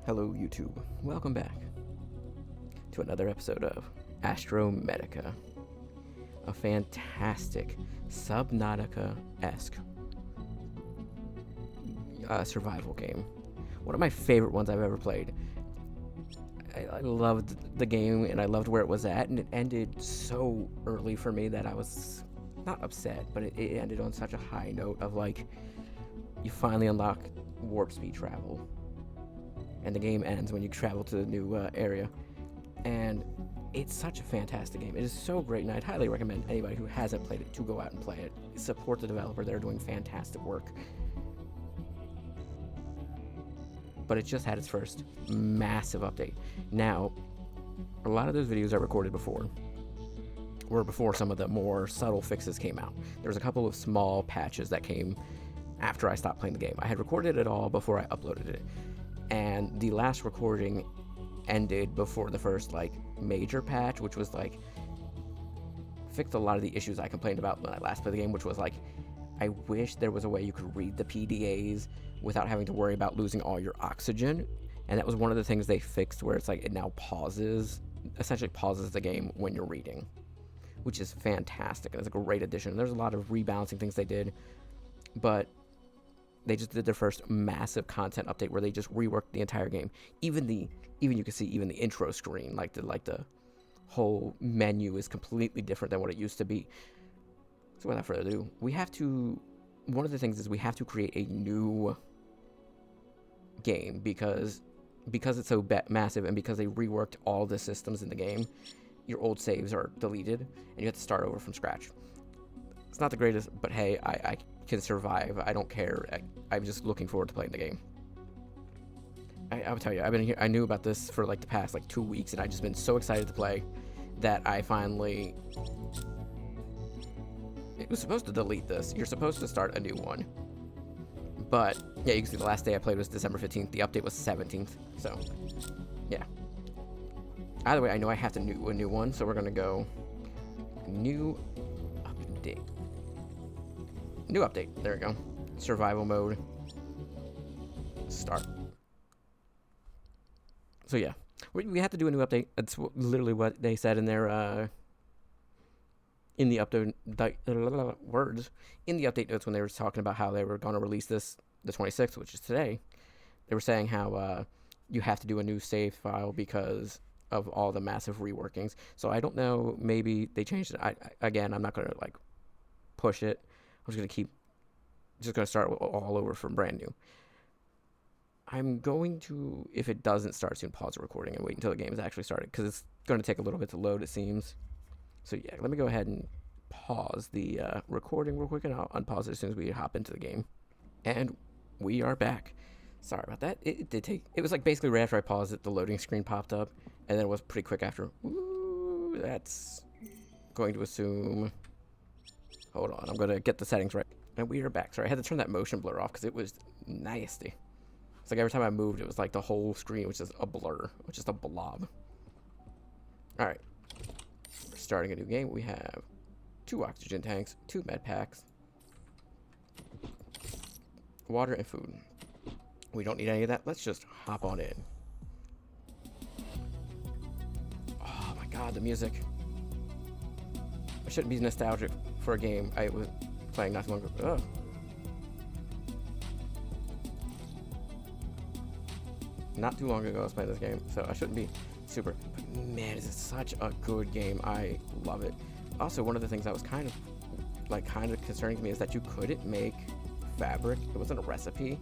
Hello, YouTube. Welcome back to another episode of Astrometica, a fantastic Subnautica-esque survival game. One of my favorite ones I've ever played. I loved the game and I loved where it was at, and it ended so early for me that I was not upset, but it ended on such a high note of like, you finally unlock warp speed travel. And the game ends when you travel to the new area. And it's such a fantastic game. It is so great, and I'd highly recommend anybody who hasn't played it to go out and play it. Support the developer, they're doing fantastic work. But it just had its first massive update. Now, a lot of those videos I recorded before were before some of the more subtle fixes came out. There was a couple of small patches that came after I stopped playing the game. I had recorded it all before I uploaded it. And the last recording ended before the first major patch, which was fixed a lot of the issues I complained about when I last played the game, which was I wish there was a way you could read the PDAs without having to worry about losing all your oxygen. And that was one of the things they fixed, where it's it now essentially pauses the game when you're reading, which is fantastic. It's a great addition. There's a lot of rebalancing things they did, but they just did their first massive content update where they just reworked the entire game. Even you can see even the intro screen, the whole menu is completely different than what it used to be. So without further ado, one of the things is we have to create a new game because it's so massive, and because they reworked all the systems in the game, your old saves are deleted and you have to start over from scratch. It's not the greatest, but hey, I can survive. I don't care. I'm just looking forward to playing the game. I will tell you, I've been here. I knew about this for the past 2 weeks, and I've just been so excited to play that I finally. It was supposed to delete this. You're supposed to start a new one, but yeah, you can see the last day I played was December 15th. The update was 17th. So yeah. Either way, I know I have to do a new one, so we're gonna go new update. New update. There we go. Survival mode. Start. So yeah, we have to do a new update. That's literally what they said in their in the update words in the update notes when they were talking about how they were going to release this the 26th, which is today. They were saying how you have to do a new save file because of all the massive reworkings. So I don't know. Maybe they changed it. Again, I'm not going to push it. I'm just going to start all over from brand new. I'm going to, if it doesn't start soon, pause the recording and wait until the game is actually started, because it's going to take a little bit to load, it seems. So yeah, let me go ahead and pause the recording real quick, and I'll unpause it as soon as we hop into the game. And we are back. Sorry about that. It did take, it was basically right after I paused it, the loading screen popped up, and then it was pretty quick after. Ooh, that's going to assume, hold on, I'm going to get the settings right. And we are back. Sorry, I had to turn that motion blur off because it was nasty. It's every time I moved, it was the whole screen was just a blur, was just a blob. All right, we're starting a new game. We have 2 oxygen tanks, 2 med packs, water, and food. We don't need any of that. Let's just hop on in. Oh my God, the music. I shouldn't be nostalgic for a game I was playing not too long ago. Ugh. Not too long ago I was playing this game, so I shouldn't be super. But man, is it such a good game. I love it. Also, one of the things that was kind of concerning to me is that you couldn't make fabric. It wasn't a recipe.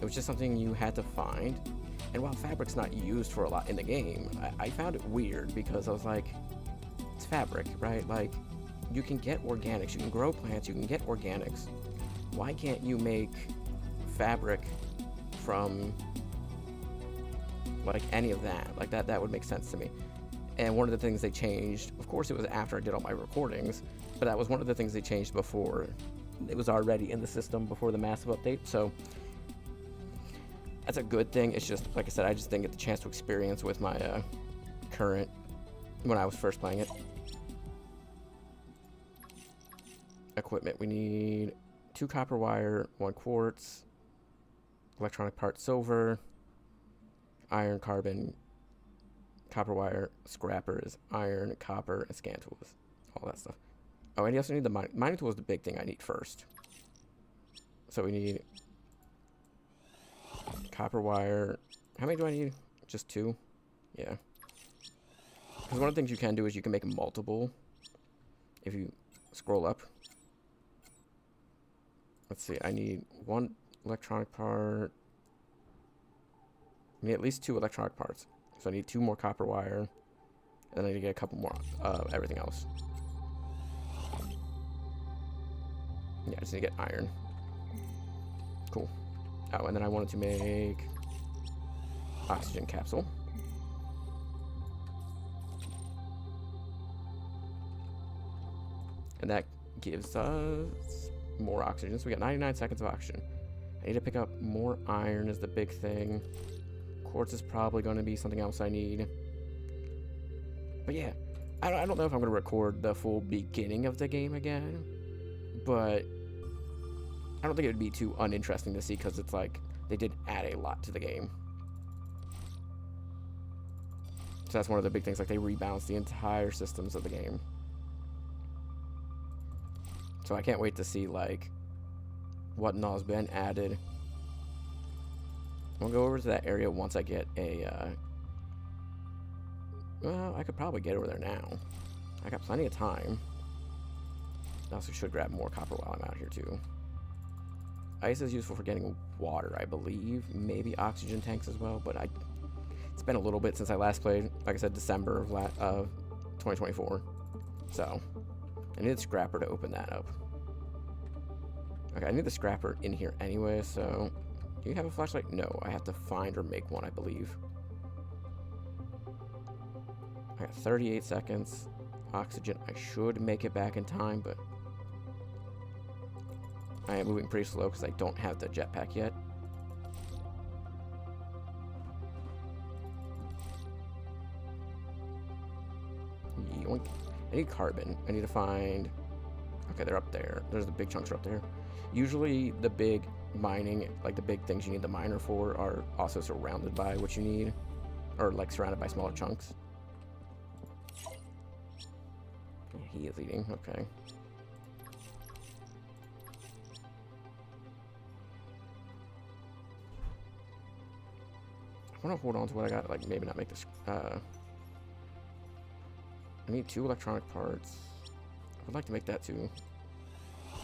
It was just something you had to find. And while fabric's not used for a lot in the game, I found it weird, because I was like, it's fabric, right? You can get organics, you can grow plants, you can get organics. Why can't you make fabric from any of that? That would make sense to me. And one of the things they changed, of course it was after I did all my recordings, but that was one of the things they changed before it was already in the system, before the massive update. So that's a good thing. It's just, like I said, I just didn't get the chance to experience with my current, when I was first playing it. Equipment, we need 2 copper wire, 1 quartz, electronic part silver, iron, carbon, copper wire, scrappers, iron, copper, and scan tools. All that stuff. Oh, and you also need the mining tool is the big thing I need first. So we need copper wire. How many do I need? Just 2? Yeah. Because one of the things you can do is you can make multiple. If you scroll up. Let's see, I need 1 electronic part. I need at least 2 electronic parts. So I need 2 more copper wire. And then I need to get a couple more of everything else. Yeah, I just need to get iron. Cool. Oh, and then I wanted to make oxygen capsule. And that gives us more oxygen. So we got 99 seconds of oxygen. I need to pick up more iron is the big thing. Quartz is probably going to be something else I need. But yeah, I don't know if I'm going to record the full beginning of the game again. But I don't think it would be too uninteresting to see because it's like they did add a lot to the game. So that's one of the big things, like they rebalanced the entire systems of the game. So I can't wait to see like what all's been added. I'll go over to that area once I get a well, I could probably get over there now. I got plenty of time. I also should grab more copper while I'm out here too. Ice is useful for getting water, I believe. Maybe oxygen tanks as well, but it's been a little bit since I last played. Like I said, December of 2024. So I need the scrapper to open that up. Okay, I need the scrapper in here anyway, so... Do you have a flashlight? No, I have to find or make one, I believe. I got 38 seconds. Oxygen, I should make it back in time, but... I am moving pretty slow because I don't have the jetpack yet. Yoink. I need carbon. I need to find... Okay, they're up there. There's the big chunks are up there. Usually the big mining, like the big things you need the miner for, are also surrounded by what you need. Or like surrounded by smaller chunks. He is eating, okay. I want to hold on to what I got, like maybe not make this, I need 2 electronic parts. I would like to make that too.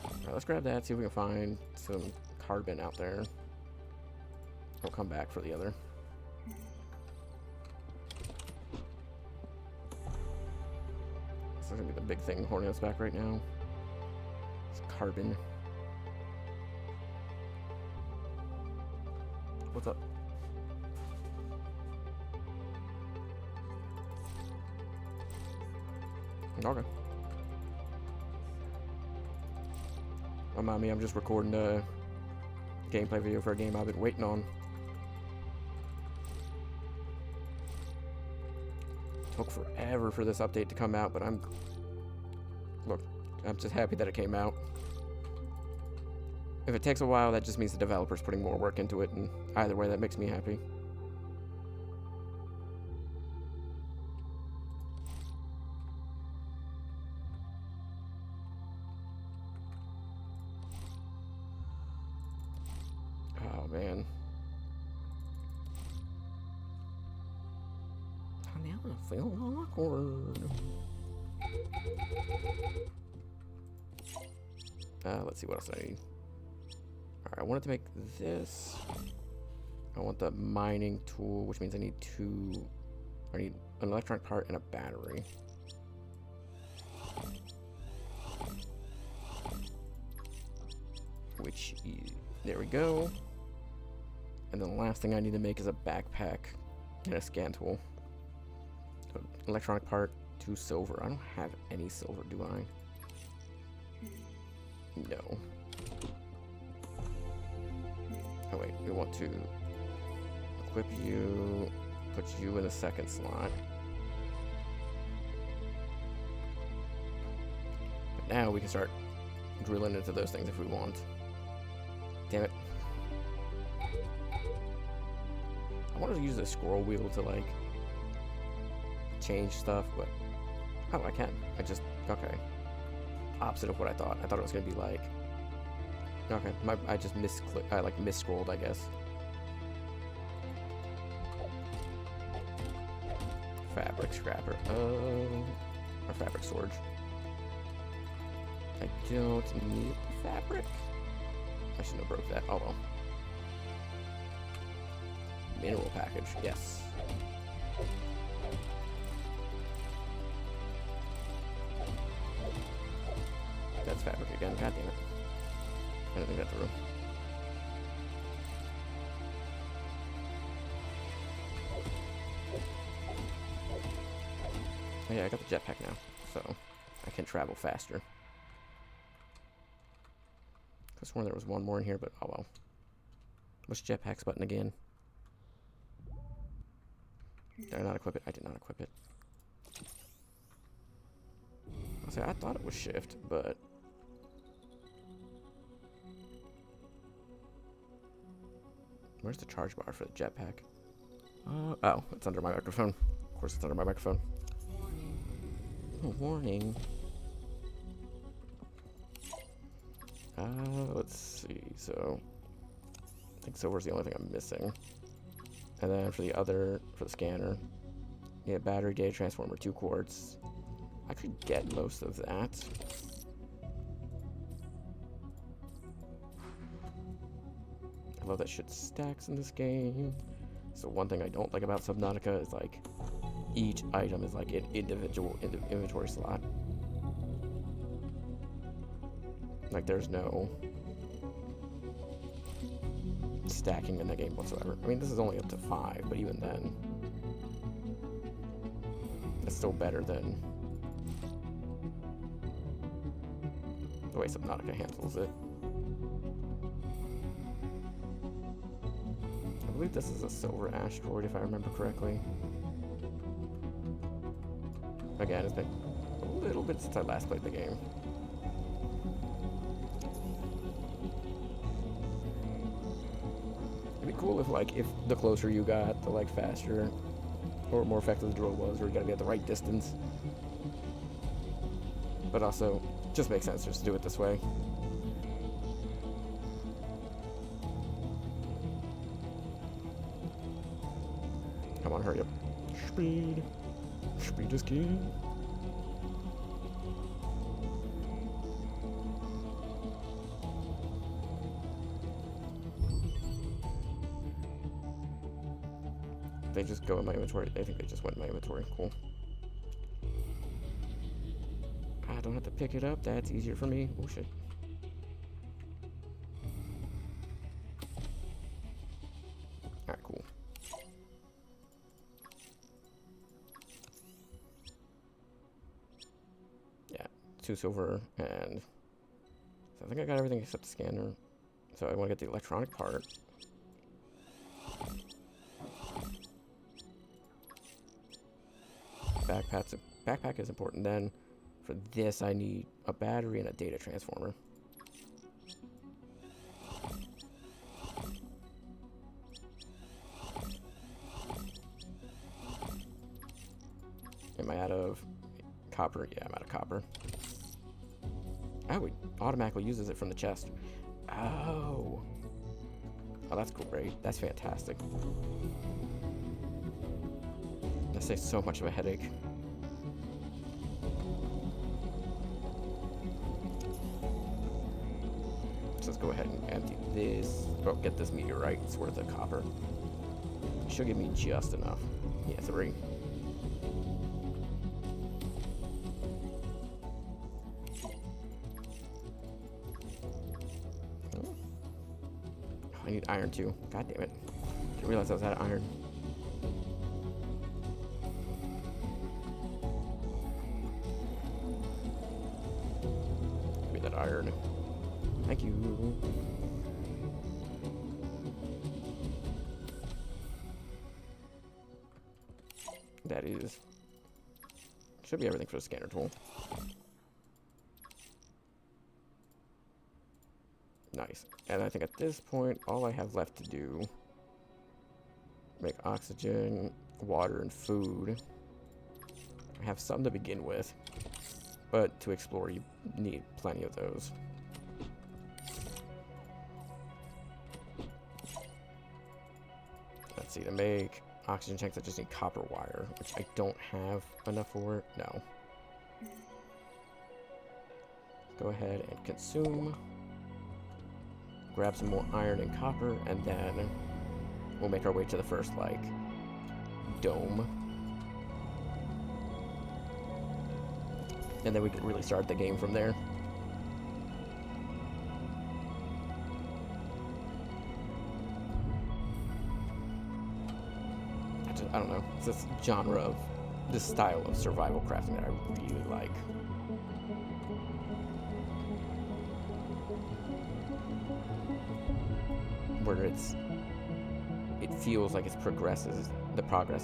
Alright, let's grab that, see if we can find some carbon out there. I'll come back for the other. This is gonna be the big thing holding us back right now. It's carbon. What's up? Okay. Don't mind me, I'm just recording a gameplay video for a game I've been waiting on. Took forever for this update to come out, but I'm just happy that it came out. If it takes a while, that just means the developer's putting more work into it, and either way, that makes me happy. Oh, man. Now I feel awkward. Let's see what else I need. Alright, I wanted to make this. I want the mining tool, which means I need I need an electronic part and a battery. Which is, there we go. And then the last thing I need to make is a backpack and a scan tool. So, electronic part, 2 silver. I don't have any silver, do I? No. Oh wait, we want to equip you, put you in the second slot. But now we can start drilling into those things if we want. Damn it. I wanted to use the scroll wheel to, like, change stuff, but... Oh, I can. I just... Okay. Opposite of what I thought. I thought it was going to be, like... Okay, I just mis-scrolled, I guess. Fabric scrapper. Or fabric storage. I don't need fabric. I shouldn't have broke that. Oh well. Mineral package. Yes. That's fabric again. God damn it. I didn't think that through. Oh yeah, I got the jetpack now, so I can travel faster. I swore there was one more in here, but oh well. What's jetpack's button again? Did I not equip it? I did not equip it. I thought it was shift, but... Where's the charge bar for the jetpack? Oh, it's under my microphone. Of course it's under my microphone. Oh, warning. Let's see. So, I think silver's the only thing I'm missing. And then for the scanner, yeah, battery, data transformer, 2 quartz. I could get most of that. I love that shit stacks in this game. So one thing I don't like about Subnautica is like each item is like an individual inventory slot. Like there's no stacking in the game whatsoever. I mean, this is only up to 5, but even then, it's still better than the way Subnautica handles it. I believe this is a silver asteroid, if I remember correctly. Again, it's been a little bit since I last played the game. It'd be cool if the closer you got, the like faster or more effective the drill was, or you gotta be at the right distance. But also, just makes sense just to do it this way. Come on, hurry up. Speed. Speed is king. They just go in my inventory. I think they just went in my inventory. Cool. I don't have to pick it up. That's easier for me. Oh shit. Alright, cool. Yeah, 2 silver, and so I think I got everything except the scanner. So I want to get the electronic part. Backpack is important. Then for this I need a battery and a data transformer. Am I out of copper? Yeah, I'm out of copper. Oh, it automatically uses it from the chest. Oh, that's great. That's fantastic. That saves so much of a headache. So let's go ahead and empty this. Oh, get this meteorite. It's worth of copper. Should give me just enough. Yeah, 3. Oh, I need iron too. God damn it. Didn't realize I was out of iron. Iron. Thank you. That is... should be everything for the scanner tool. Nice. And I think at this point, all I have left to do Make oxygen, water, and food. I have some to begin with, but to explore you need plenty of those. Let's see, to make oxygen tanks I just need copper wire, which I don't have enough for. No. Go ahead and consume. Grab some more iron and copper, and then we'll make our way to the first, like, dome. And then we can really start the game from there. I don't know. It's this genre of, this style of survival crafting that I really like. Where it feels like the progress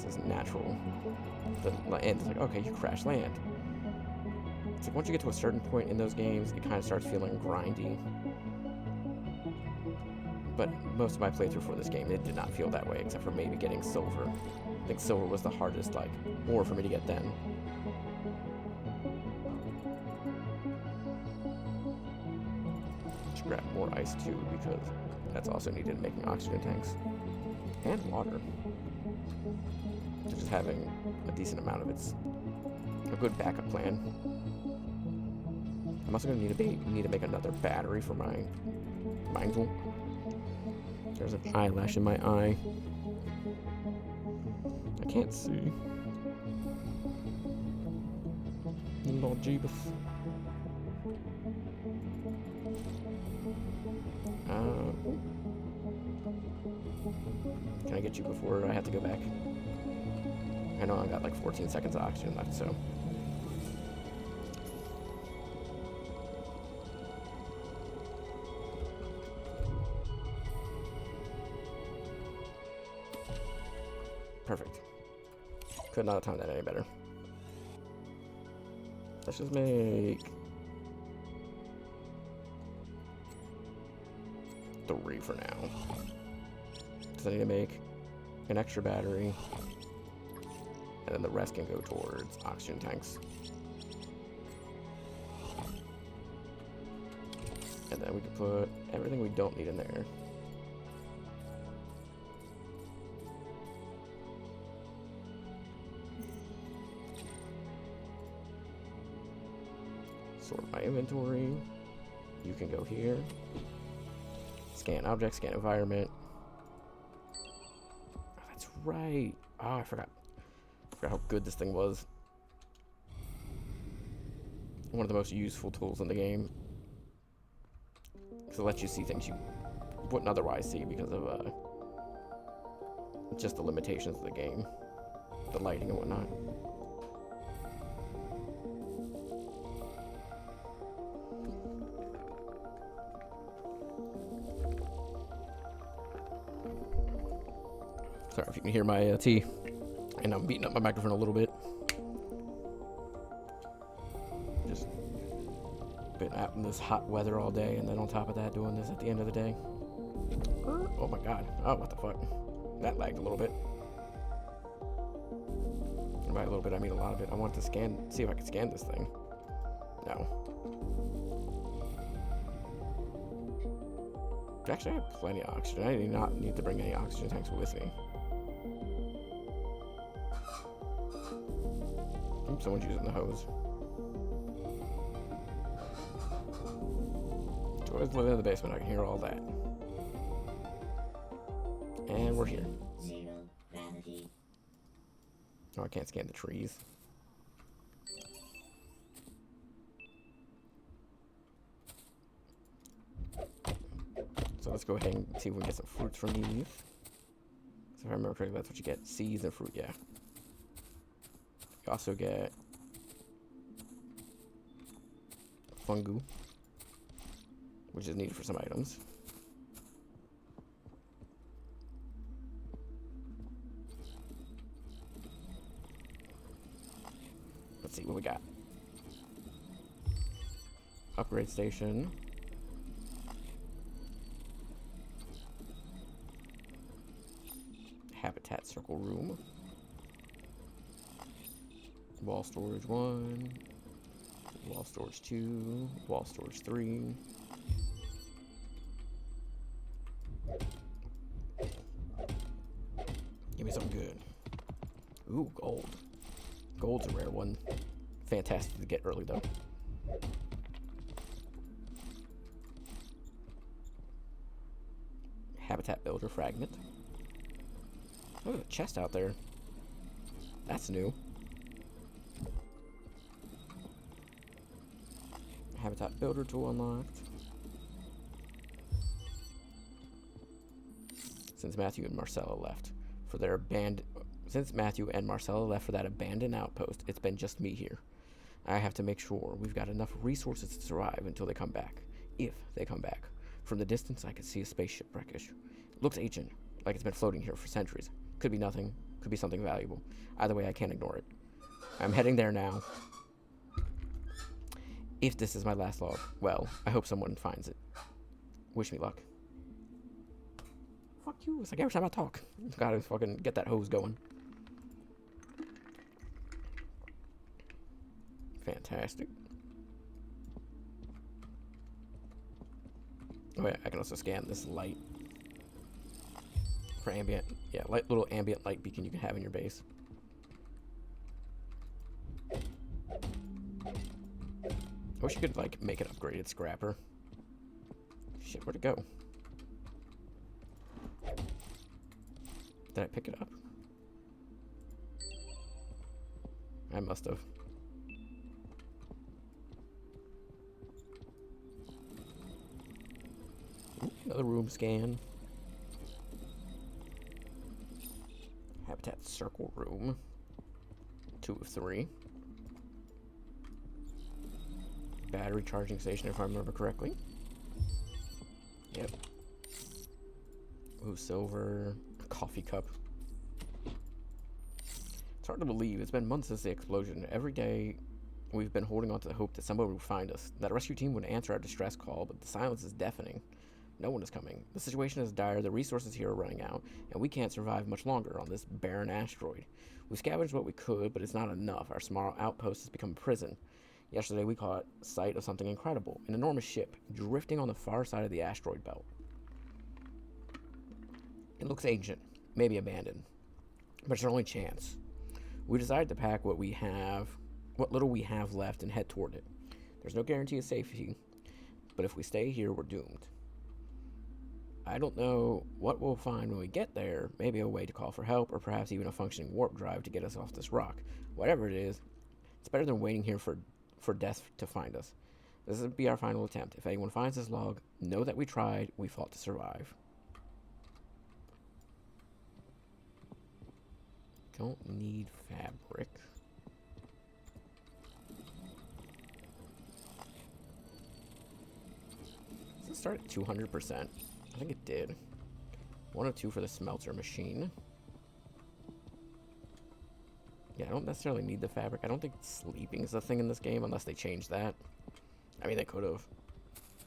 is natural. The end is like, okay, you crash land. It's like once you get to a certain point in those games, it kind of starts feeling grindy. But most of my playthrough for this game, it did not feel that way, except for maybe getting silver. I think silver was the hardest, like, ore for me to get then. Just grab more ice too, because that's also needed in making oxygen tanks. And water. So just having a decent amount of it's a good backup plan. I'm also going to need to make another battery for my mine tool. There's an eyelash in my eye. I can't see. Lord Jeebus. Can I get you before I have to go back? I know I got like 14 seconds of oxygen left, so. Perfect. Could not have timed that any better. Let's just make 3 for now. Because I need to make an extra battery, and then the rest can go towards oxygen tanks. And then we can put everything we don't need in there. Sort my inventory. You can go here. Scan object, scan environment. Oh, that's right. Oh, I forgot how good this thing was. One of the most useful tools in the game. Because it lets you see things you wouldn't otherwise see because of just the limitations of the game. The lighting and whatnot. Sorry if you can hear my tea. And I'm beating up my microphone a little bit. Just been out in this hot weather all day, and then on top of that, doing this at the end of the day. Oh my god. Oh, what the fuck. That lagged a little bit. And by a little bit, I mean a lot of it. I wanted to see if I could scan this thing. No. Actually, I have plenty of oxygen. I do not need to bring any oxygen tanks with me. Oops, someone's using the hose. Always living in the basement, I can hear all that. And we're here. Oh, I can't scan the trees. So let's go ahead and see if we can get some fruits from these. So if I remember correctly, that's what you get. Seeds and fruit, yeah. You also get fungu, which is needed for some items. Let's see what we got. Upgrade station. Habitat. Habitat circle room. Wall storage 1. Wall storage 2. Wall storage 3. Give me something good. Ooh, gold. Gold's a rare one. Fantastic to get early, though. Habitat builder fragment. Oh, there's a chest out there. That's new. Habitat builder tool unlocked. Since Matthew and Marcella left for their that abandoned outpost, it's been just me here. I have to make sure we've got enough resources to survive until they come back. If they come back. From the distance, I could see a spaceship wreckage. Looks ancient, like it's been floating here for centuries. Could be nothing, could be something valuable. Either way, I can't ignore it. I'm heading there now. If this is my last log, well, I hope someone finds it. Wish me luck. Fuck you, it's like every time I talk. Gotta fucking get that hose going. Fantastic. Oh yeah, I can also scan this light for ambient. Yeah, little ambient light beacon you can have in your base. I wish you could like make an upgraded scrapper. Shit, where'd it go? Did I pick it up? I must have. Ooh, another room scan. Habitat circle room. 2 of 3. Battery charging station, if I remember correctly. Yep. Ooh, silver. A coffee cup. It's hard to believe. It's been months since the explosion. Every day, we've been holding on to the hope that somebody would find us. That a rescue team would answer our distress call, but the silence is deafening. No one is coming. The situation is dire, the resources here are running out, and we can't survive much longer on this barren asteroid. We scavenged what we could, but it's not enough. Our small outpost has become a prison. Yesterday we caught sight of something incredible, an enormous ship drifting on the far side of the asteroid belt. It looks ancient, maybe abandoned, but it's our only chance. We decided to pack what little we have left, and head toward it. There's no guarantee of safety, but if we stay here, we're doomed. I don't know what we'll find when we get there, maybe a way to call for help, or perhaps even a functioning warp drive to get us off this rock. Whatever it is, it's better than waiting here for death to find us. This will be our final attempt. If anyone finds this log, know that we tried, we fought to survive. Don't need fabric. Does it start at 200%? I think it did. 1 of 2 for the smelter machine. Yeah, I don't necessarily need the fabric. I don't think sleeping is a thing in this game unless they change that. I mean, they could have.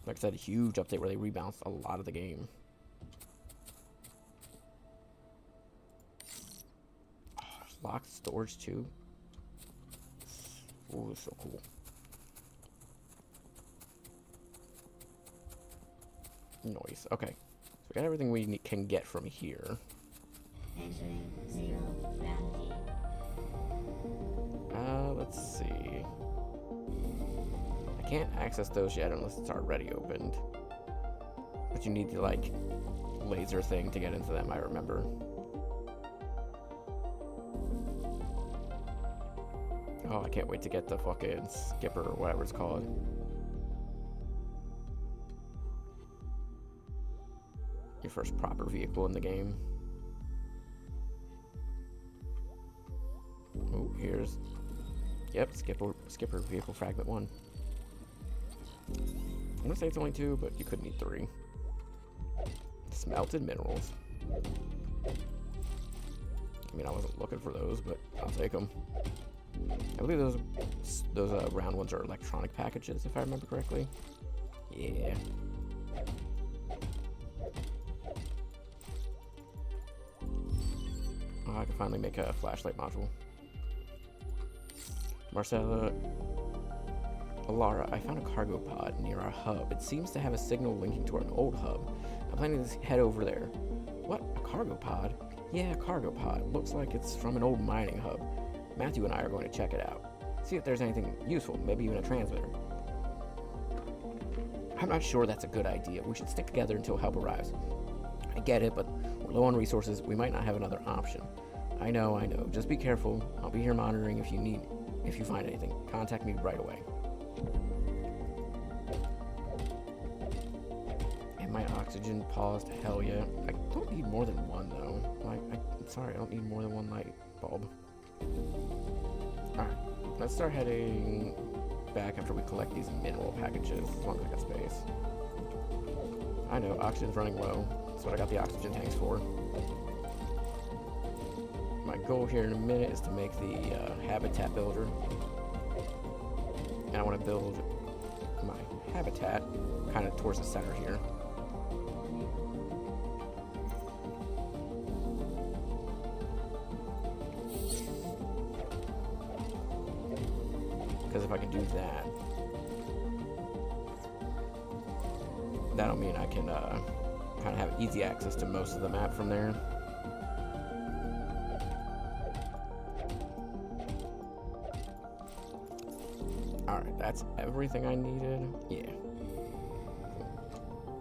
Like I said, a huge update where they rebalanced a lot of the game. Oh, locked storage too. Ooh, it's so cool. Noise. Okay. So we got everything we can get from here. Entering 0 gravity. Let's see. I can't access those yet unless it's already opened. But you need the, like, laser thing to get into them, I remember. Oh, I can't wait to get the fucking skipper or whatever it's called. Your first proper vehicle in the game. Oh, here's... Yep, skipper vehicle fragment 1. I'm gonna say it's only 2, but you could need 3. Smelted minerals. I mean, I wasn't looking for those, but I'll take them. I believe those round ones are electronic packages, if I remember correctly. Yeah. Oh, I can finally make a flashlight module. Marcella, Alara, I found a cargo pod near our hub. It seems to have a signal linking to an old hub. I'm planning to head over there. What? A cargo pod? Yeah, a cargo pod. Looks like it's from an old mining hub. Matthew and I are going to check it out. See if there's anything useful, maybe even a transmitter. I'm not sure that's a good idea. We should stick together until help arrives. I get it, but we're low on resources. We might not have another option. I know. Just be careful. I'll be here monitoring if you find anything. Contact me right away. And my oxygen paused. Hell yeah. I don't need more than one though. I'm sorry, I don't need more than one light bulb. Alright, let's start heading back after we collect these mineral packages, as long as I got space. I know, oxygen's running low. That's what I got the oxygen tanks for. My goal here in a minute is to make the habitat builder. And I want to build my habitat kind of towards the center here. Because if I can do that, that'll mean I can kind of have easy access to most of the map from there. Alright, that's everything I needed. Yeah.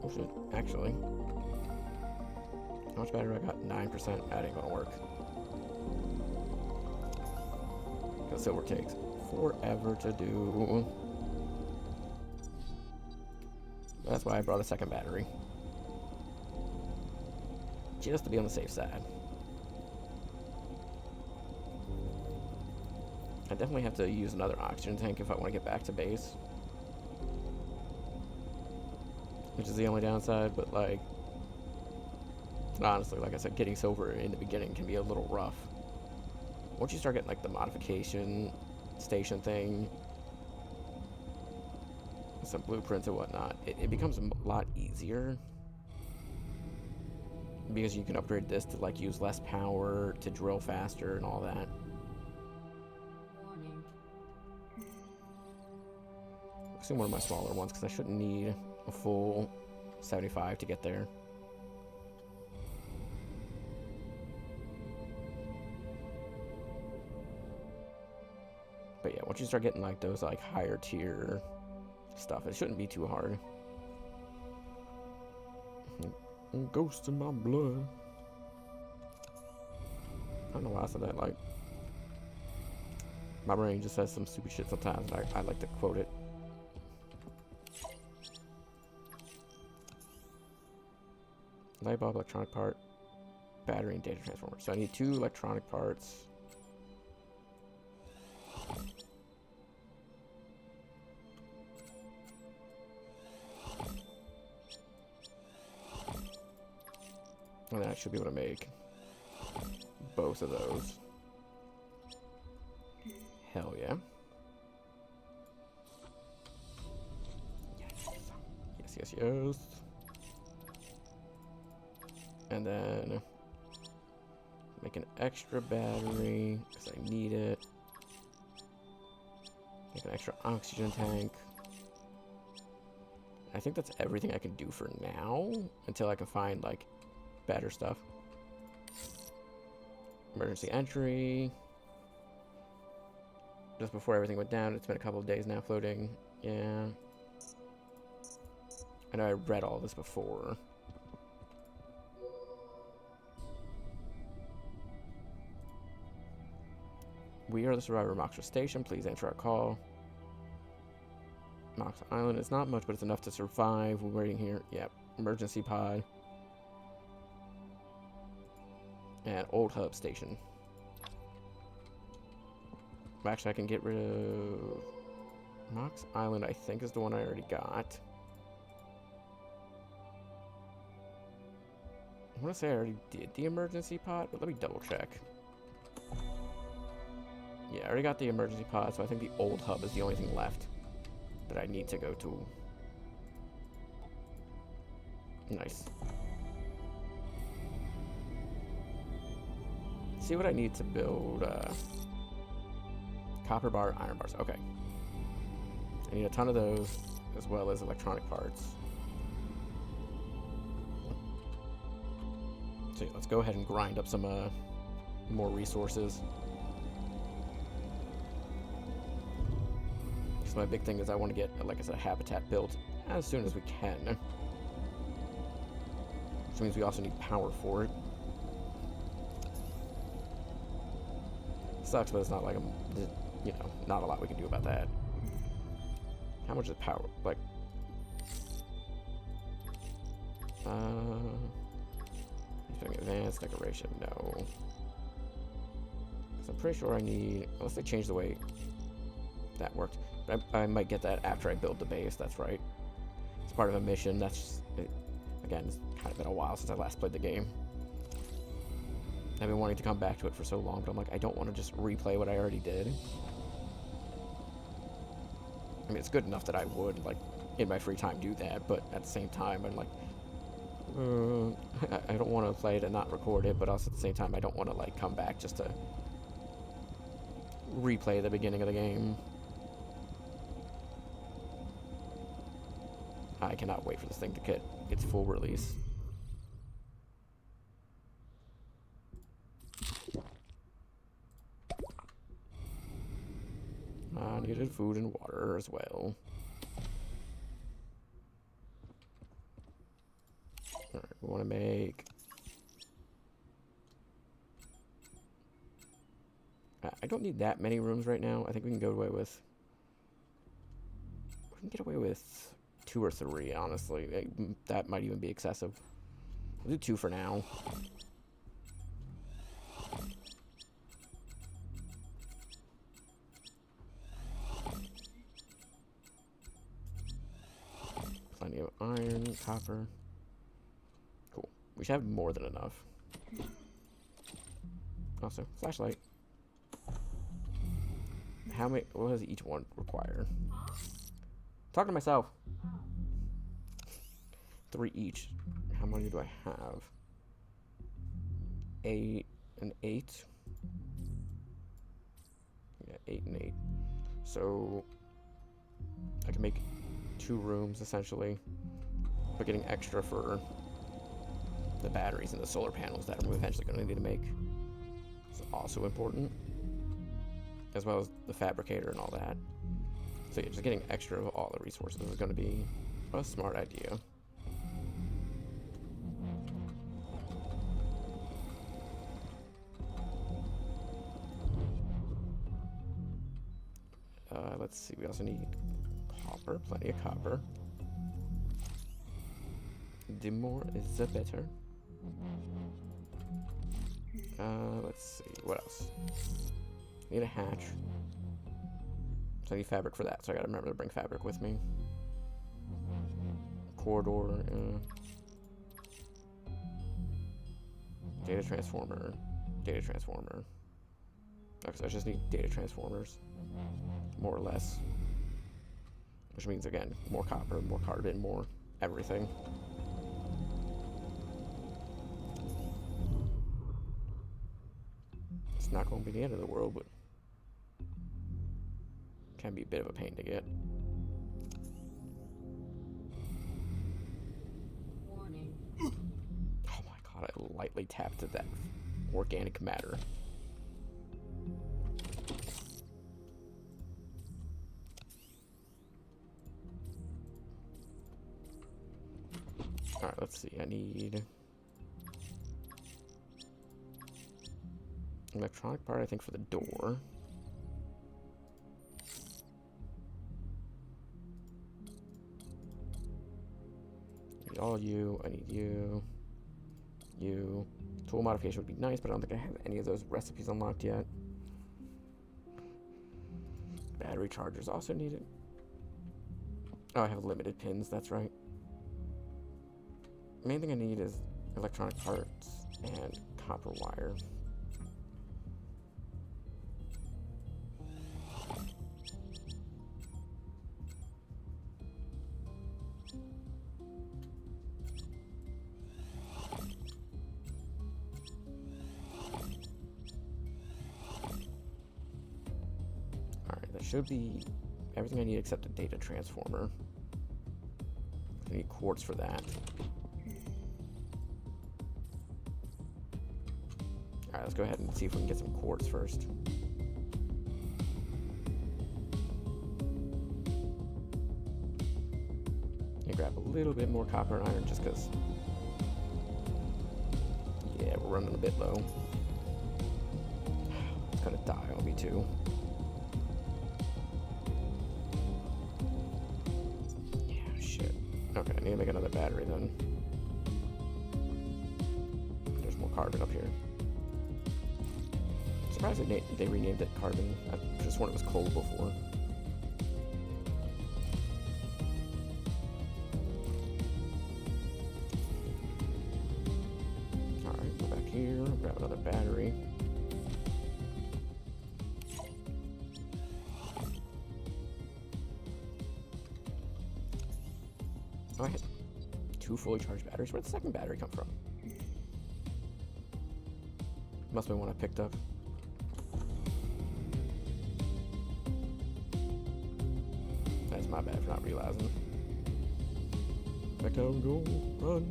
Oh shit, actually. How much battery I got? 9%. That ain't gonna work. Because silver takes forever to do. That's why I brought a second battery. Just to be on the safe side. I definitely have to use another oxygen tank if I want to get back to base. Which is the only downside, but like, honestly, like I said, getting silver in the beginning can be a little rough. Once you start getting like the modification station thing, some blueprints and whatnot, it becomes a lot easier. Because you can upgrade this to like use less power, to drill faster and all that. Warning. Assume one of my smaller ones because I shouldn't need a full 75 to get there. But yeah, once you start getting like those like higher tier stuff, it shouldn't be too hard. Ghost in my blood. I don't know why I said that. Like, my brain just says some stupid shit sometimes. I like to quote it. Light bulb, electronic part, battery, and data transformer. So I need 2 electronic parts. And then I should be able to make both of those. Hell yeah. Yes. And then make an extra battery because I need it. Make an extra oxygen tank. I think that's everything I can do for now until I can find like better stuff. Emergency entry. Just before everything went down, it's been a couple of days now floating. Yeah. I know I read all this before. We are the survivor of Moxra Station. Please answer our call. Mox Island is not much, but it's enough to survive. We're waiting here. Yep. Emergency pod. And old hub station. Actually, I can get rid of Mox Island. I think is the one I already got. I want to say I already did the emergency pod, but let me double check. Yeah, I already got the emergency pod, so I think the old hub is the only thing left that I need to go to. Nice. see what I need to build. Copper bar, iron bars. Okay. I need a ton of those, as well as electronic parts. So let's go ahead and grind up some more resources. So my big thing is I want to get, like I said, a habitat built as soon as we can. Which means we also need power for it. Sucks, but it's not like not a lot we can do about that. How much is power? Like, advanced decoration, no. So I'm pretty sure I need, unless they change the way that worked. But I might get that after I build the base, that's right. It's part of a mission, that's just, again, it's kind of been a while since I last played the game. I've been wanting to come back to it for so long, but I'm like, I don't want to just replay what I already did. I mean, it's good enough that I would, like, in my free time do that, but at the same time, I'm like, I don't want to play it and not record it, but also at the same time, I don't want to, like, come back just to replay the beginning of the game. I cannot wait for this thing to get its full release. I needed food and water as well. Alright, we want to make... I don't need that many rooms right now. I think we can get away with... We can get away with 2 or 3, honestly. That might even be excessive. We'll do 2 for now. Plenty of iron, copper. Cool. We should have more than enough. Also, flashlight. How many? What does each one require? Talking to myself. 3 each. How many do I have? 8 and 8. Yeah, 8 and 8. So I can make 2 rooms essentially, but getting extra for the batteries and the solar panels that I'm eventually going to need to make is also important, as well as the fabricator and all that. So yeah, just getting extra of all the resources is going to be a smart idea. Let's see, we also need copper, plenty of copper. The more is the better. Let's see, what else? Need a hatch. So I need fabric for that, so I gotta remember to bring fabric with me. Corridor, data transformer, data transformer. Okay, so I just need data transformers, more or less. Which means, again, more copper, more carbon, more everything. It's not going to be the end of the world, but can be a bit of a pain to get. Warning. Oh my god, I lightly tapped at that organic matter. Alright, let's see. I need electronic part, I think, for the door. I need all you. I need you. You. Tool modification would be nice, but I don't think I have any of those recipes unlocked yet. Battery chargers also needed. Oh, I have limited pins, that's right. Main thing I need is electronic parts and copper wire. should be everything I need except a data transformer. I need quartz for that. Alright, let's go ahead and see if we can get some quartz first. And grab a little bit more copper and iron just because, yeah, we're running a bit low. It's gonna die on me too. Yeah, shit. Okay, I need to make another battery then. There's more carbon up here. Surprised they renamed it carbon. I just sworn it was coal before. Alright, go back here, grab another battery. Oh, I had 2 fully charged batteries. Where'd the second battery come from? Must have been one I picked up. That's my bad for not realizing. Back down, go, run.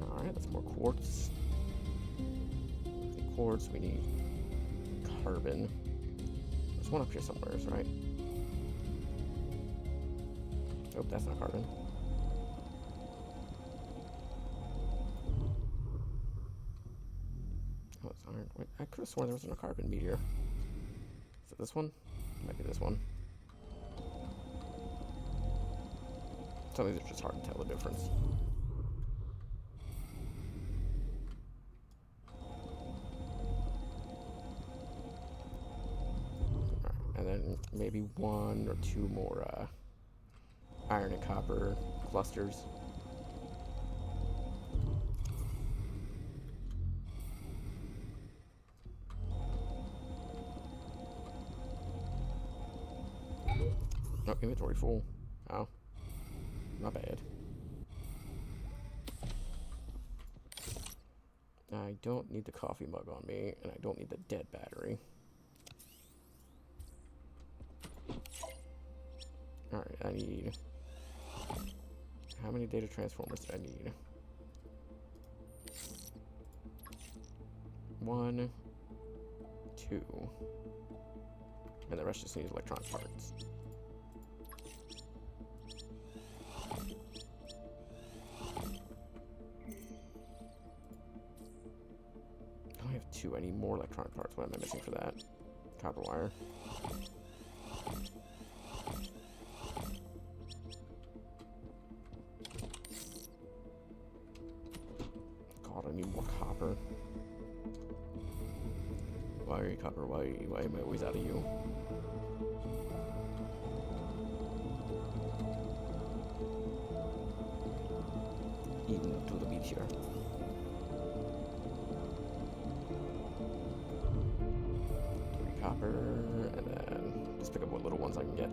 Alright, that's more quartz. Quartz, we need carbon. There's one up here somewhere, right? Nope, that's not carbon. Oh, it's iron. Wait, I could have sworn there was a carbon meteor. Is it this one? Might be this one. Some of these are just hard to tell the difference. And then maybe 1 or 2 more iron and copper clusters. Oh, inventory full. Oh, not bad. I don't need the coffee mug on me, and I don't need the dead battery. Alright, I need... How many data transformers do I need? 1, 2. And the rest just needs electronic parts. I only have 2. I need more electronic parts. What am I missing for that? Copper wire. God, I need more copper. Why copper? Why am I always out of you? Eaten to the meteor. 3 copper, and then just pick up what little ones I can get.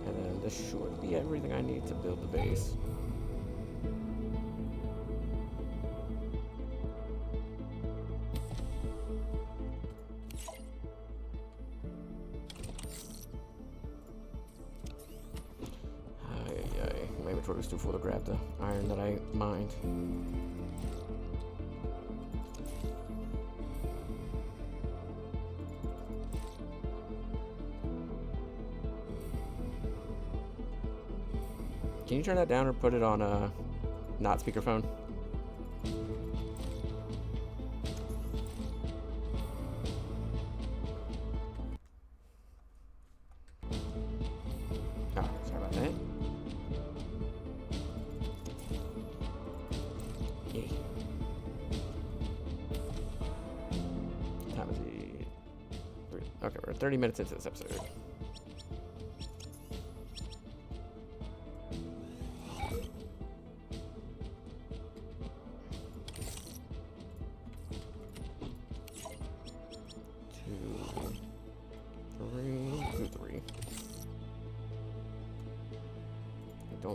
And then this should be everything I need to build the base. My inventory was too full to grab the iron that I mined. Can you turn that down or put it on not speakerphone? Oh, sorry about that. Yay. What time is it? Okay, we're 30 minutes into this episode.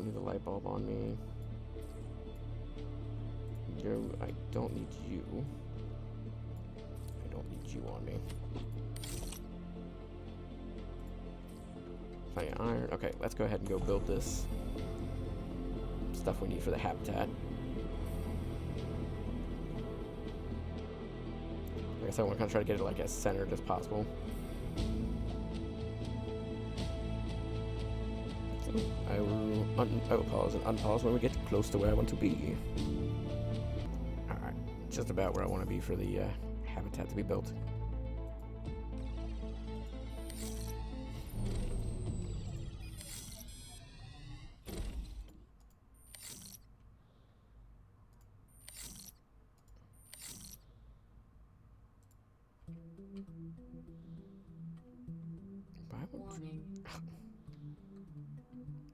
don't need the light bulb on me. I don't need you. I don't need you on me. Plenty of iron. Okay, let's go ahead and go build this stuff we need for the habitat. I guess I want to kind of try to get it like as centered as possible. So I will pause and unpause when we get close to where I want to be. Alright, just about where I want to be for the habitat to be built.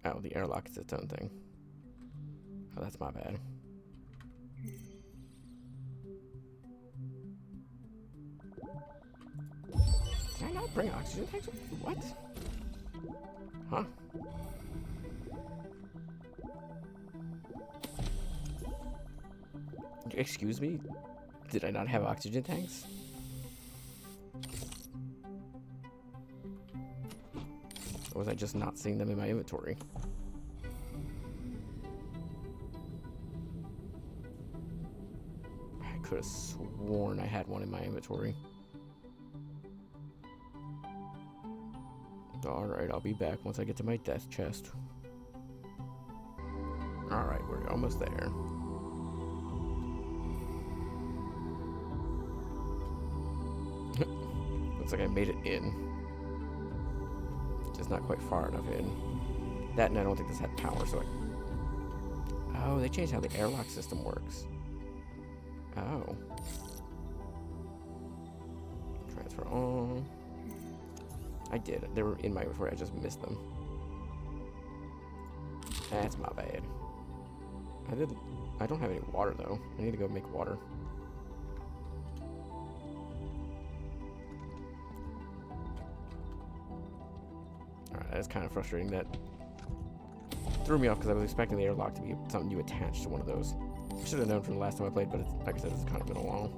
Oh, the airlock is its own thing. Oh, that's my bad. Did I not bring oxygen tanks with me? What? Huh? Excuse me? Did I not have oxygen tanks? Or was I just not seeing them in my inventory? I could have sworn I had one in my inventory. Alright, I'll be back once I get to my death chest. Alright, we're almost there. Looks like I made it in. Just not quite far enough in. That, and I don't think this had power, so I... Oh, they changed how the airlock system works. Oh. Transfer on. I did. They were in my inventory. I just missed them. That's my bad. I don't have any water, though. I need to go make water. Alright, that's kind of frustrating. That threw me off because I was expecting the airlock to be something you attach to one of those. I should have known from the last time I played, but it's, like I said, it's kind of been a while.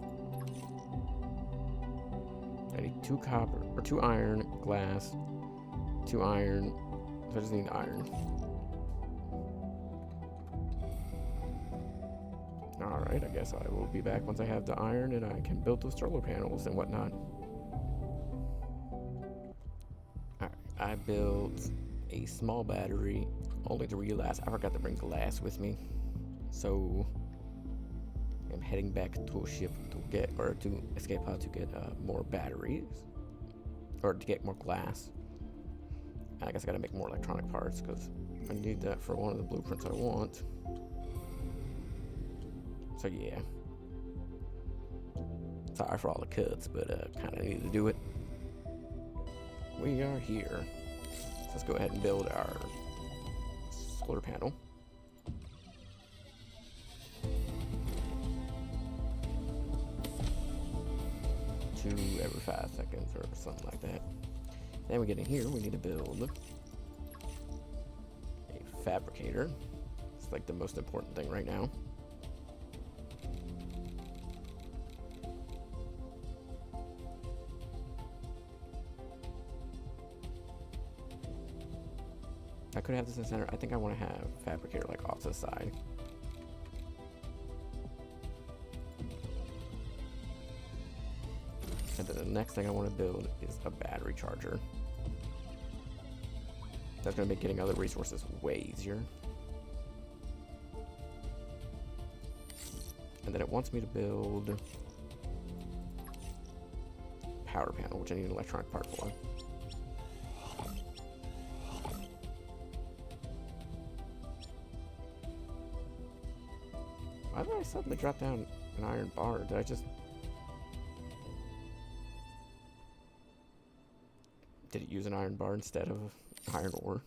I need 2 copper, or 2 iron, glass, 2 iron, so I just need iron. Alright, I guess I will be back once I have the iron and I can build those solar panels and whatnot. Alright, I built a small battery, only to realize I forgot to bring glass with me. So I'm heading back to a ship to get, or to escape pod to get more batteries, or to get more glass. I guess I gotta make more electronic parts because I need that for one of the blueprints I want. So yeah. Sorry for all the cuts, but kind of need to do it. We are here. So let's go ahead and build our solar panel. 2 every 5 seconds or something like that. Then we get in here, we need to build a fabricator. It's like the most important thing right now. I could have this in the center. I think I want to have fabricator like off to the side. And then the next thing I want to build is a battery charger. That's going to make getting other resources way easier. And then it wants me to build power panel, which I need an electronic part for. Why did I suddenly drop down an iron bar? Did I just... Did it use an iron bar instead of iron ore?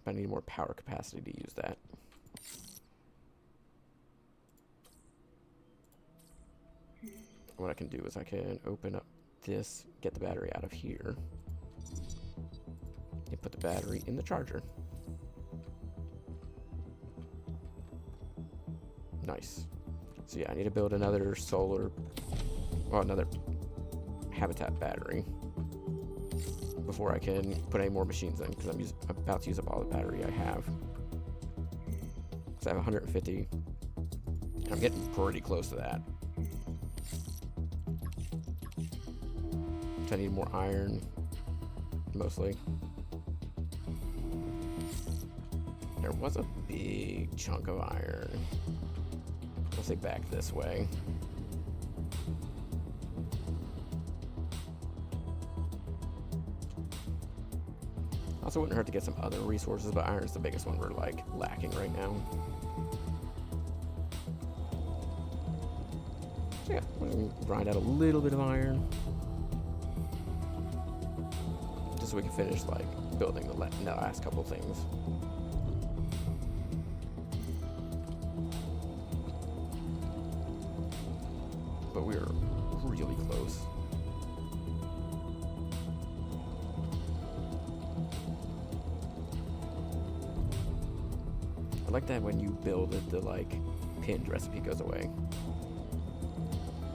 I need more power capacity to use that. What I can do is I can open up this, get the battery out of here, and put the battery in the charger. Nice. So yeah, I need to build another another habitat battery before I can put any more machines in, because I'm about to use up all the battery I have. So I have 150. I'm getting pretty close to that. So I need more iron, mostly. There was a big chunk of iron. I'll say back this way. Also wouldn't hurt to get some other resources, but iron's the biggest one we're like lacking right now. So yeah, we're gonna grind out a little bit of iron, just so we can finish like building the last couple things. But we're really close. I like that when you build it, the like pinned recipe goes away.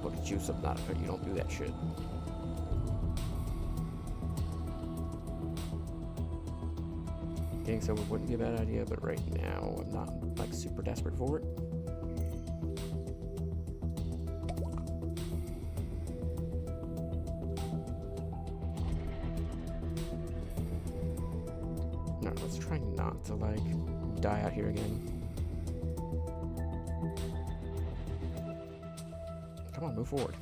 Look at you, Subnautica, you don't do that shit. Getting silver wouldn't be a bad idea, but right now I'm not like super desperate for it. No, let's try not to like die out here again. Come on, move forward.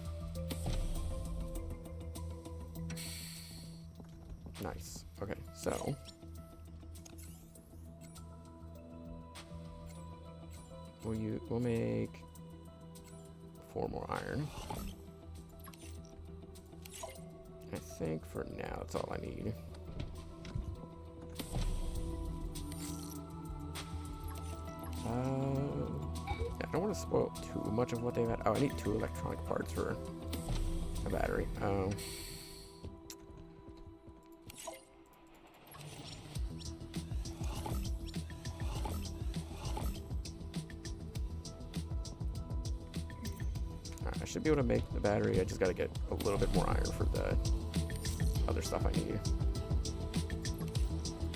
Nice. Okay, so we'll make 4 more iron. I think for now that's all I need. Yeah, I don't want to spoil too much of what they've had. Oh, I need 2 electronic parts for a battery. I should be able to make the battery. I just got to get a little bit more iron for the other stuff I need.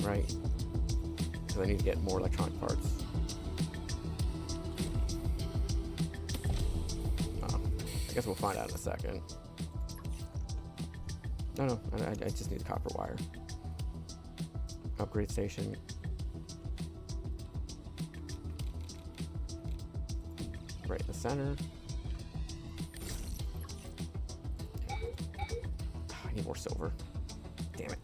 Right? Because I need to get more electronic parts. I guess we'll find out in a second. No, I just need copper wire. Upgrade station. Right in the center. I need more silver. Damn it.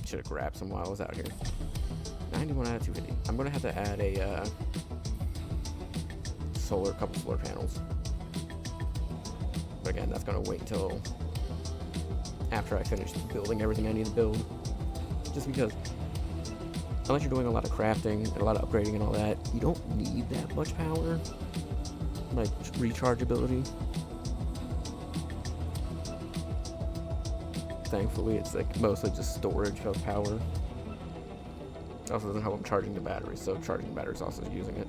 Should have grabbed some while I was out here. 91 out of 250. I'm going to have to add a couple solar panels. But again, that's going to wait until after I finish building everything I need to build. Just because, unless you're doing a lot of crafting and a lot of upgrading and all that, you don't need that much power. Like rechargeability. Thankfully, it's like mostly just storage of power. It also doesn't help I'm charging the battery, so charging the battery is also using it.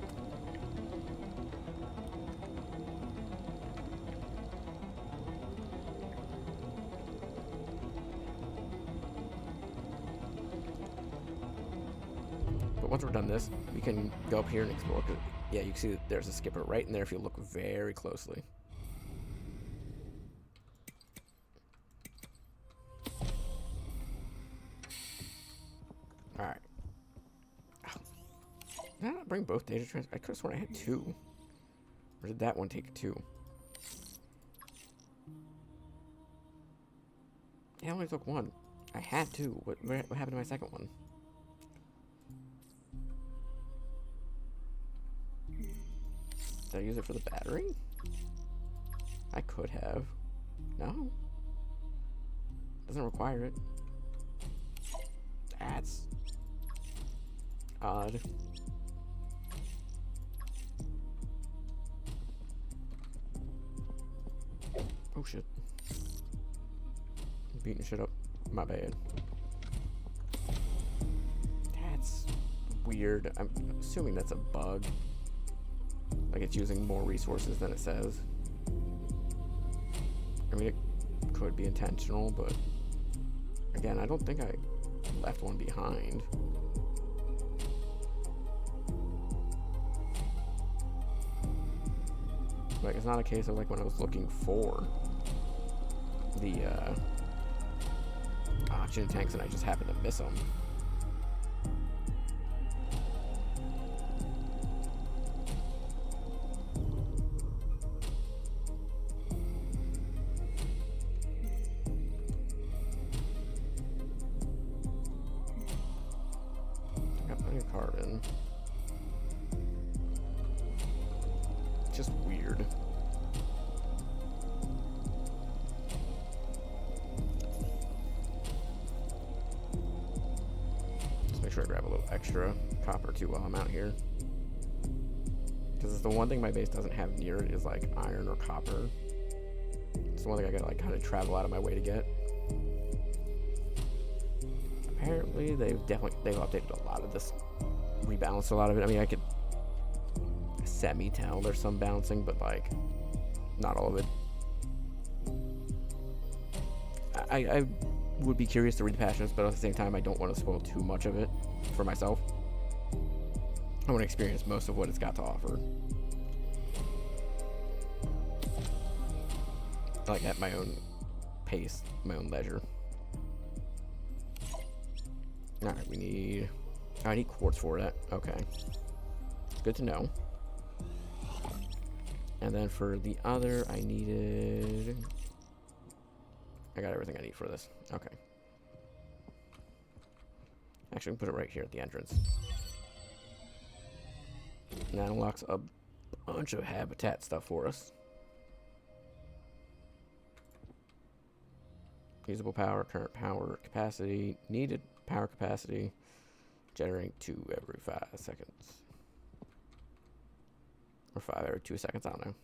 But once we're done this, we can go up here and explore. Yeah, you can see that there's a skipper right in there if you look very closely. Alright. Did I not bring both data transfer? I could have sworn I had 2. Or did that one take 2? Yeah, I only took 1. I had 2. What happened to my second one? Did I use it for the battery? I could have. No. Doesn't require it. That's odd. Oh shit. Beating shit up. My bad. That's weird. I'm assuming that's a bug. Like it's using more resources than it says. I mean, it could be intentional, but again, I don't think I left one behind. Like, it's not a case of like when I was looking for the oxygen tanks and I just happened to miss them. Got plenty of carbon. Just weird. Just make sure I grab a little extra copper too while I'm out here. Because it's the one thing my base doesn't have near it is like iron or copper. It's the one thing I gotta like kind of travel out of my way to get. Apparently they've updated a lot of this, rebalanced a lot of it. I mean, I could semi-tell there's some bouncing, but like not all of it. I would be curious to read the passions, but at the same time I don't want to spoil too much of it for myself. I want to experience most of what it's got to offer, like at my own pace, my own leisure. Alright, I need quartz for that. Okay, good to know. And then for the other, I got everything I need for this. Okay. Actually, we can put it right here at the entrance. And that unlocks a bunch of habitat stuff for us. Usable power, current power capacity, needed power capacity, generating 2 every 5 seconds. Or 5 every 2 seconds, I don't know.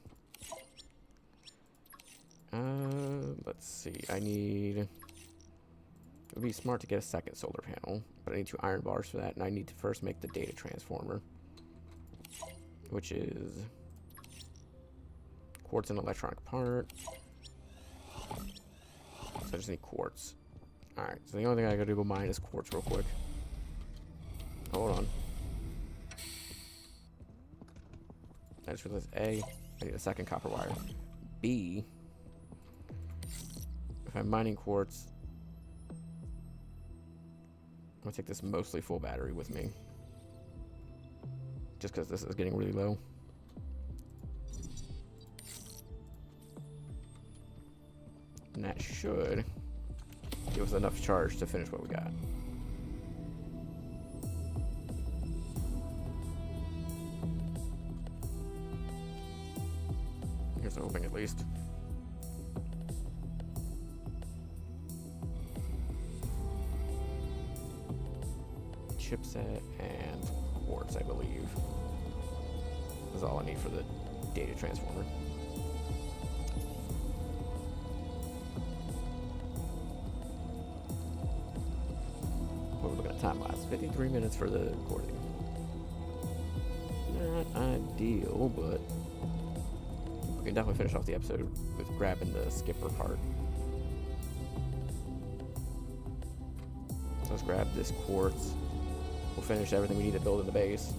Let's see. It would be smart to get a second solar panel, but I need 2 iron bars for that, and I need to first make the data transformer, which is quartz and electronic part. So I just need quartz. Alright, so the only thing I gotta do go mine is quartz real quick. Hold on. I just realized A, I need a second copper wire. B, if I'm mining quartz, I'm gonna take this mostly full battery with me. Just because this is getting really low. And that should give us enough charge to finish what we got. Here's hoping at least. Chipset and quartz, I believe, is all I need for the data transformer. What we're looking at time lapse, 53 minutes for the recording. Not ideal, but we can definitely finish off the episode with grabbing the skipper part. So let's grab this quartz. We'll finish everything we need to build in the base.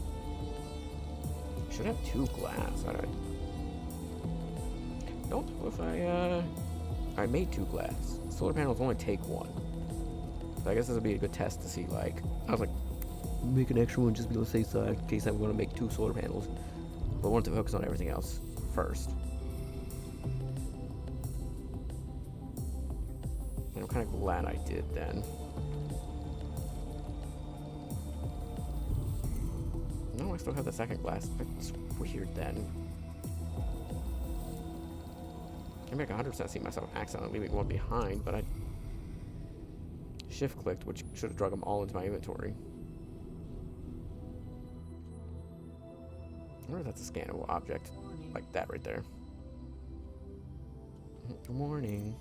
Should have 2 glass. I don't know if I made 2 glass. Solar panels only take 1. So I guess this would be a good test to see, like, I was like, make an extra one just be on the safe side in case I'm going to make 2 solar panels. But I wanted to focus on everything else first. And I'm kind of glad I did then. No, I still have the second glass. That's weird then. I make 100% see myself accidentally leaving one behind, but I shift clicked, which should have drug them all into my inventory. I wonder if that's a scannable object, like that right there. Good morning.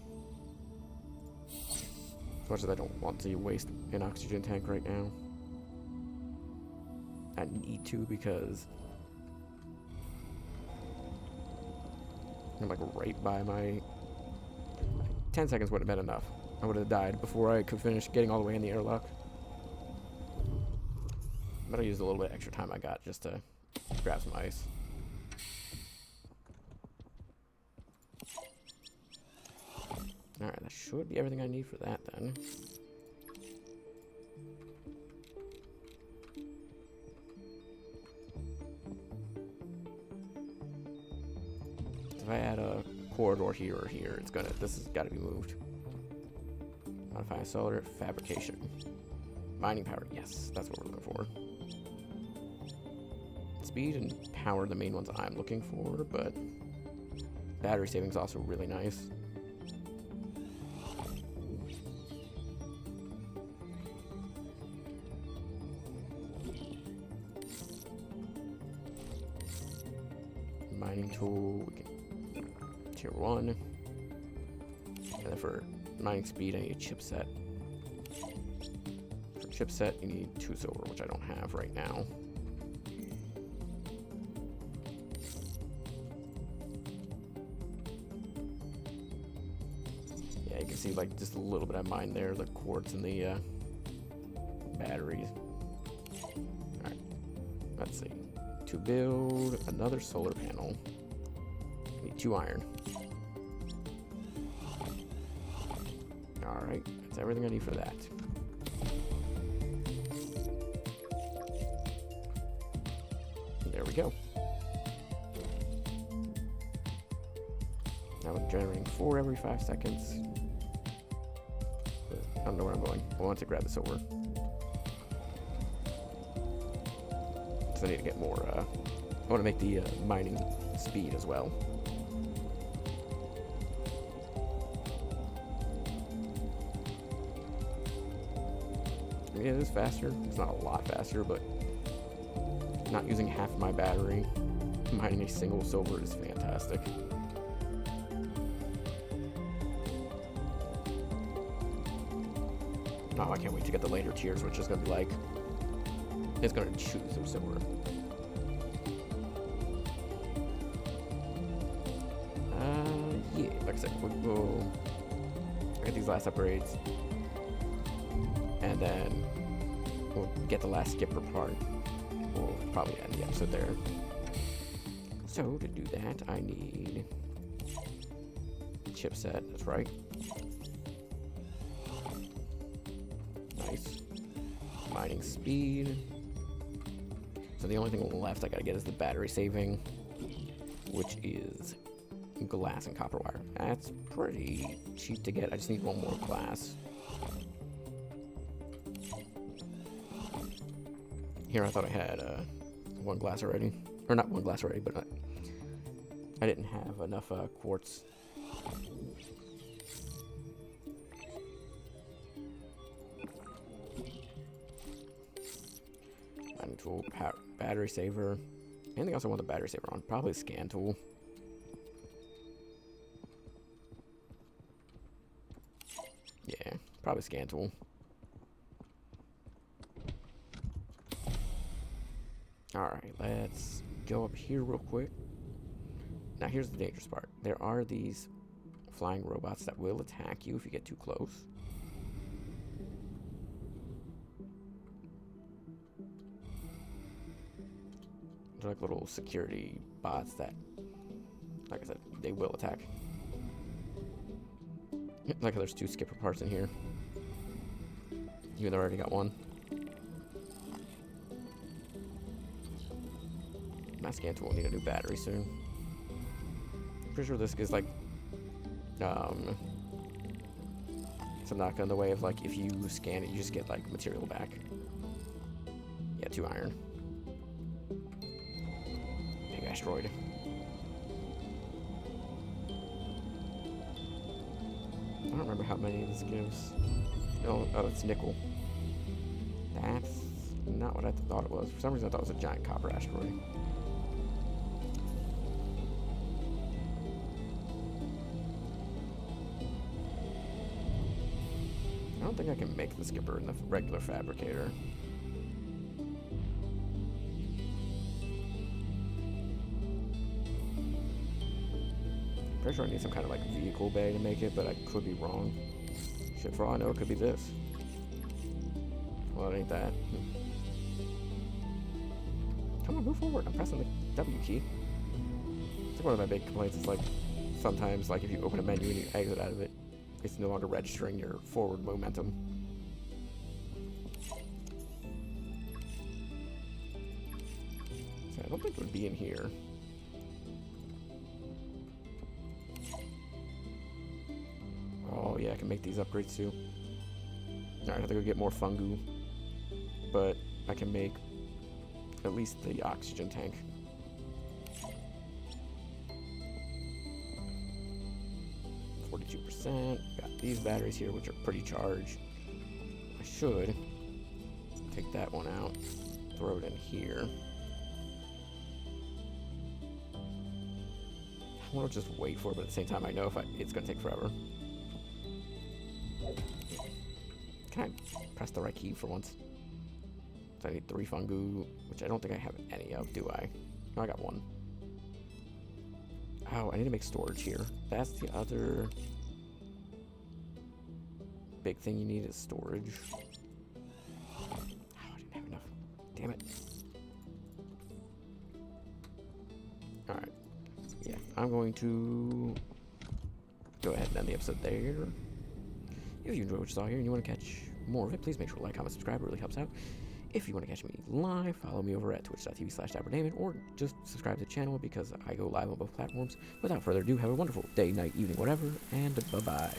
As much as I don't want to waste an oxygen tank right now, I need to because I'm like right by my... 10 seconds would have been enough. I would have died before I could finish getting all the way in the airlock. But I used a little bit extra time I got just to grab some ice. Alright, that should be everything I need for that then. If I add a corridor here or here, this has got to be moved. Modify solar fabrication. Mining power, yes, that's what we're looking for. Speed and power are the main ones I'm looking for, but battery saving is also really nice. Mining tool, we can tier 1. And then for mining speed, I need a chipset. For chipset, you need 2 silver, which I don't have right now. Yeah, you can see like just a little bit of mine there, the quartz and the batteries. Alright, let's see. To build another solar panel, I need 2 iron. Alright, that's everything I need for that. There we go. Now we're generating 4 every 5 seconds. But I don't know where I'm going. I want to grab the silver. I need to get more, I want to make the mining speed as well. I mean, it is faster. It's not a lot faster, but not using half my battery, mining a single silver is fantastic. Oh, I can't wait to get the later tiers, which is going to be like... It's going to shoot some silver. Yeah, like I said, we'll get these last upgrades. And then we'll get the last skipper part. We'll probably end the episode there. So, to do that, I need a chipset, that's right. Nice. Mining speed. So the only thing left I gotta get is the battery saving, which is glass and copper wire. That's pretty cheap to get. I just need 1 more glass. Here I thought I had 1 glass already. Or not 1 glass already, but I didn't have enough quartz. Mining tool, battery saver. Anything else I want the battery saver on? Probably a scan tool. Yeah, probably scan tool. Alright, let's go up here real quick. Now here's the dangerous part. There are these flying robots that will attack you if you get too close. They're like little security bots that, like I said, they will attack. Like there's 2 skipper parts in here. Even though I already got 1. My scan tool will need a new battery soon. Pretty sure this is like some knock on the way of like if you scan it you just get like material back. Yeah, 2 iron. Big asteroid. I don't remember how many this gives. Oh, it's nickel. That's not what I thought it was. For some reason I thought it was a giant copper asteroid. don't think I can make the skipper in the regular fabricator. Pretty sure I need some kind of like vehicle bay to make it, but I could be wrong. Shit, for all I know, it could be this. Well, it ain't that. Come on, move forward. I'm pressing the W key. It's like one of my big complaints. It's like sometimes, like if you open a menu and you exit out of it, it's no longer registering your forward momentum. So I don't think it would be in here. Oh yeah, I can make these upgrades too. Alright, I have to go get more fungu. But I can make at least the oxygen tank. Got these batteries here, which are pretty charged. I should take that one out, throw it in here. I want to just wait for it, but at the same time, I know it's going to take forever. Can I press the right key for once? So I need 3 fungu, which I don't think I have any of, do I? No, I got 1. Oh, I need to make storage here. That's the other big thing you need is storage. Oh, I didn't have enough. Damn it. Alright. Yeah, I'm going to go ahead and end the episode there. If you enjoyed what you saw here and you want to catch more of it, please make sure to like, comment, subscribe. It really helps out. If you want to catch me live, follow me over at twitch.tv/DapperDamon, or just subscribe to the channel because I go live on both platforms. Without further ado, have a wonderful day, night, evening, whatever, and bye-bye.